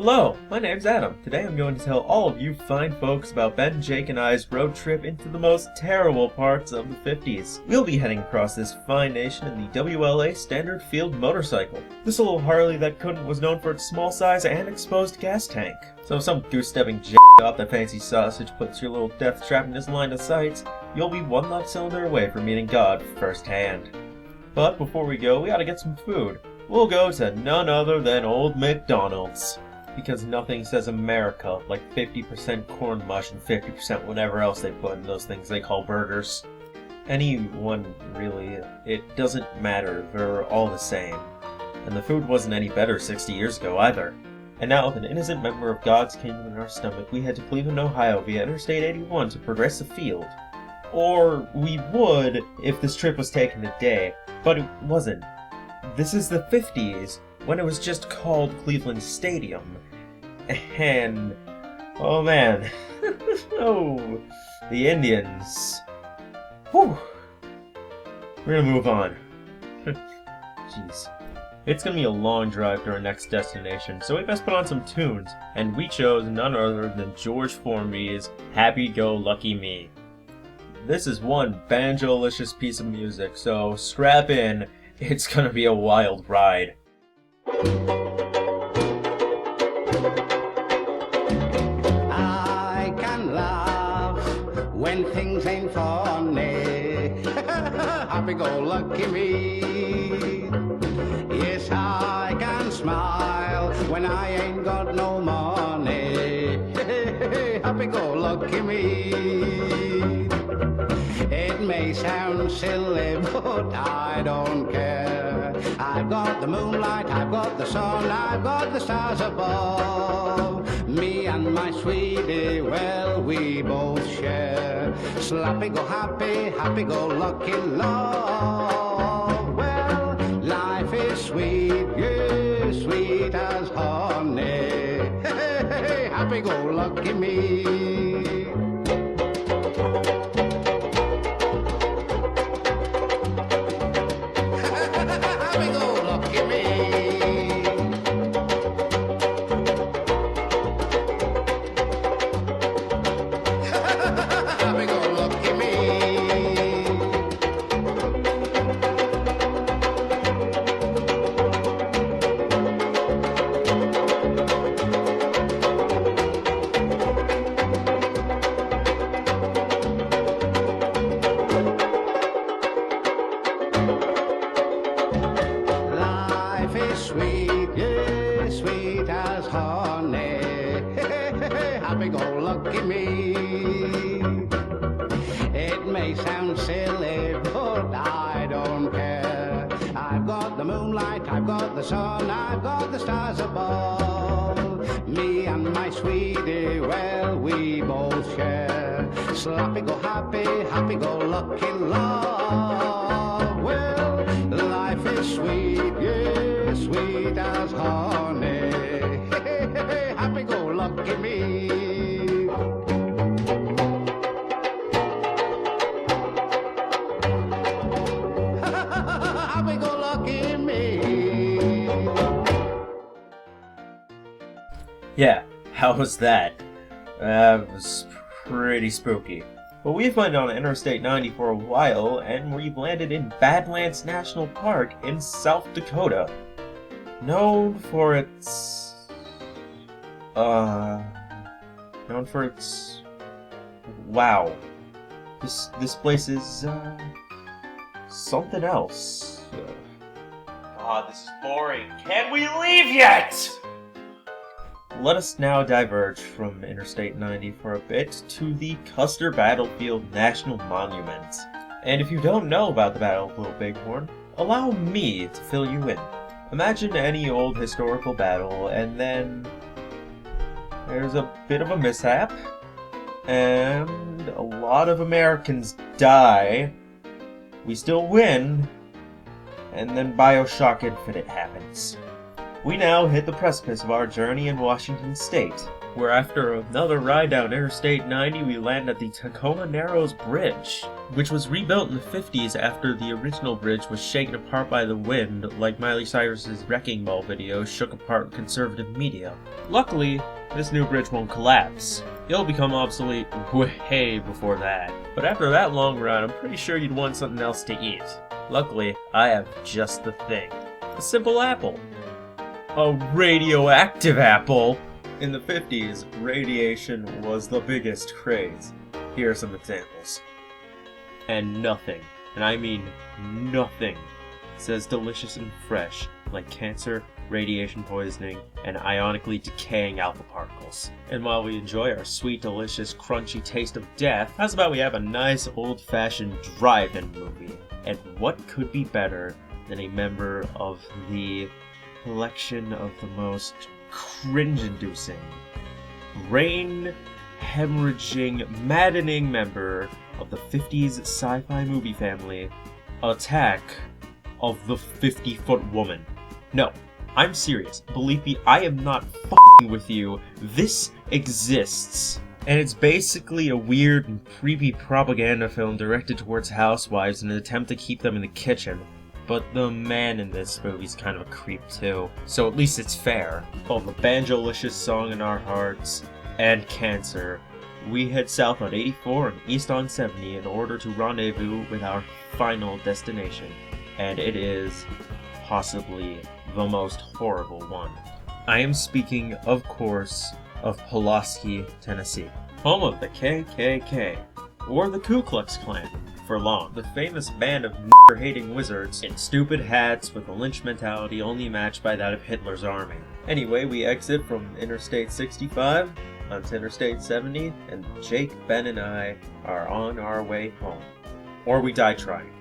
Hello, my name's Adam. Today I'm going to tell all of you fine folks about Ben, Jake, and I's road trip into the most terrible parts of the 50s. We'll be heading across this fine nation in the WLA Standard Field motorcycle. This little Harley that couldn't was known for its small size and exposed gas tank. So if some goose-stepping off the fancy sausage puts your little death trap in his line of sight, you'll be one left cylinder away from meeting God firsthand. But before we go, we gotta get some food. We'll go to none other than Old McDonald's. Because nothing says America like 50% corn mush and 50% whatever else they put in those things they call burgers. Anyone, really. It doesn't matter. They're all the same. And the food wasn't any better 60 years ago either. And now, with an innocent member of God's kingdom in our stomach, we head to Cleveland, Ohio via Interstate 81 to progress afield. Or we would if this trip was taken a day, but it wasn't. This is the 50s, when it was just called Cleveland Stadium. And, oh man, oh, the Indians. Whew. We're gonna move on. Jeez. It's gonna be a long drive to our next destination, so we best put on some tunes, and we chose none other than George Formby's Happy-Go-Lucky Me. This is one banjo-licious piece of music, so strap in, it's gonna be a wild ride. I can laugh when things ain't funny. Happy-go-lucky me. Yes, I can smile when I ain't got no money. Happy-go-lucky me. It may sound silly, but I don't care. I've got the moonlight, I've got the sun, I've got the stars above. Me and my sweetie, well, we both share. Slappy-go-happy, happy-go-lucky love. Well, life is sweet, yes, sweet as honey. Happy-go-lucky me. Sweet, yes, sweet as honey. Happy-go-lucky me. It may sound silly, but I don't care. I've got the moonlight, I've got the sun, I've got the stars above. Me and my sweetie, well, we both share. Slappy-go-happy, happy-go-lucky love. Well, life is sweet, yes, sweet as honey. Happy-go-lucky me. Happy-go-lucky me. Yeah, how was that? That was pretty spooky. But we've been on Interstate 90 for a while, and we've landed in Badlands National Park in South Dakota. Known for its... wow. This place is, something else. God, this is boring. Can we leave yet? Let us now diverge from Interstate 90 for a bit to the Custer Battlefield National Monument. And if you don't know about the Battle of Little Bighorn, allow me to fill you in. Imagine any old historical battle, and then there's a bit of a mishap, and a lot of Americans die. We still win, and then Bioshock Infinite happens. We now hit the precipice of our journey in Washington State, where after another ride down Interstate 90, we land at the Tacoma Narrows Bridge, which was rebuilt in the 50s after the original bridge was shaken apart by the wind, like Miley Cyrus's Wrecking Ball video shook apart conservative media. Luckily, this new bridge won't collapse. It'll become obsolete way before that. But after that long ride, I'm pretty sure you'd want something else to eat. Luckily, I have just the thing. A simple apple. A radioactive apple! In the 50s, radiation was the biggest craze. Here are some examples. And nothing, and I mean nothing, says delicious and fresh, like cancer, radiation poisoning, and ionically decaying alpha particles. And while we enjoy our sweet, delicious, crunchy taste of death, how's about we have a nice, old-fashioned drive-in movie? And what could be better than a member of the collection of the most cringe-inducing, brain-hemorrhaging, maddening member of the 50s sci-fi movie family, Attack of the 50-Foot Woman. No, I'm serious. Believe me, I am not f***ing with you. This exists. And it's basically a weird and creepy propaganda film directed towards housewives in an attempt to keep them in the kitchen. But the man in this movie's kind of a creep too, so at least it's fair. Both the banjo-licious song in our hearts and cancer, we head south on 84 and east on 70 in order to rendezvous with our final destination. And it is possibly the most horrible one. I am speaking, of course, of Pulaski, Tennessee, home of the KKK, or the Ku Klux Klan, for long. The famous band of hating wizards in stupid hats with a lynch mentality only matched by that of Hitler's army. Anyway, we exit from Interstate 65 onto Interstate 70, and Jake, Ben, and I are on our way home. Or we die trying.